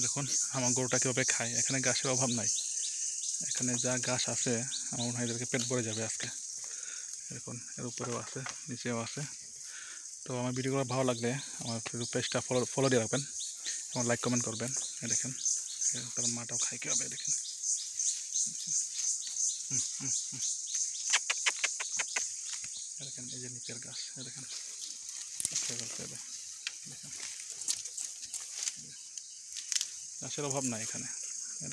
দেখুন আমার গরুটা কীভাবে খায়। এখানে ঘাসের অভাব নাই, এখানে যা ঘাস আছে আমার মনে হয় এদেরকে পেট ভরে যাবে আজকে। দেখুন এর উপরেও আছে, নিচেও আছে। তো আমার ভিডিওগুলো ভালো লাগলে আমার পেজটা ফলো দিয়ে রাখবেন এবং লাইক কমেন্ট করবেন। দেখেন তার মাটাও খাই কীভাবে, দেখেন দেখেন এই যে নিচের গাছ, দেখেন দেখেন ঘাসের অভাব নাই এখানে।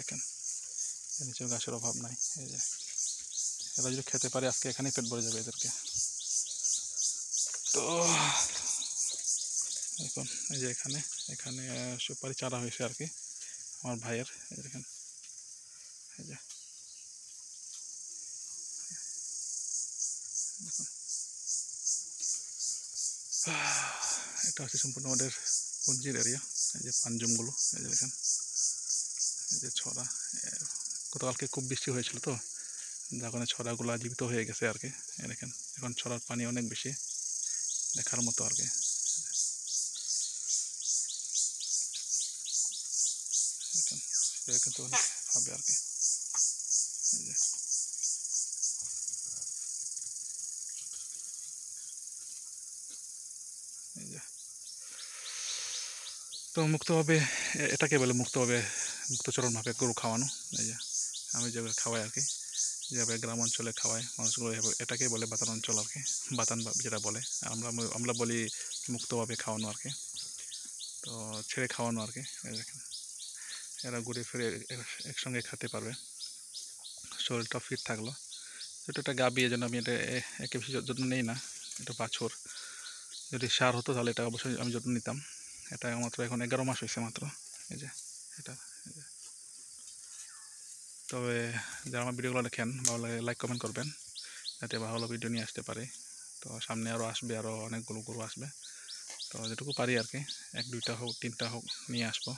দেখেন নিচেও ঘাসের অভাব নাই। এই যে এরা যদি খেতে পারে আজকে এখানেই পেট ভরে যাবে এদেরকে। তো দেখুন এই যে এখানে এখানে সুপারি চারা হয়েছে আর কি আমার ভাইয়ের। এই দেখেন এই যে এটা হচ্ছে সম্পূর্ণ আমাদের পঞ্জির এরিয়া। এই যে পানজুমগুলো, এই যে দেখেন এই যে ছড়া। গতকালকে খুব বৃষ্টি হয়েছিল তো যার কারণে ছড়াগুলো জীবিত হয়ে গেছে আর কি। দেখেন এখন ছড়ার পানি অনেক বেশি, দেখার মতো আর কি। দেখেন কিন্তু অনেক হবে আর কি। এই যে এই যে তো মুক্তভাবে এটাকে বলে মুক্তচরণভাবে গরু খাওয়ানো। এই যে আমি যেভাবে খাওয়াই আর কি, যেভাবে গ্রাম অঞ্চলে খাওয়াই মানুষগুলো এটাকেই বলে বাতান অঞ্চল আর কি, বাতান যেটা বলে। আমরা বলি মুক্তভাবে খাওয়ানো আর কি, তো ছেড়ে খাওয়ানো আর কি। দেখেন এরা ঘুরে ফিরে একসঙ্গে খেতে পারবে, শরীরটা ফিট থাকলো। যেটা একটা গাভী, এই জন্য আমি এটা একে বেশি যত্ন নেই না। এটা বাছুর, যদি সার হতো তাহলে এটা অবশ্যই আমি যত্ন নিতাম। এটা মাত্র এখন 11 মাস হয়েছে মাত্র। এই যে এটা এই যে। তবে যারা আমার ভিডিওগুলো দেখেন ভালো লাগে লাইক কমেন্ট করবেন, যাতে ভালো ভিডিও নিয়ে আসতে পারি। তো সামনে আরও আসবে, আরও অনেকগুলো গরু আসবে। তো যেটুকু পারি আর কি, 1-2টা হোক 3টা হোক নিয়ে আসবো।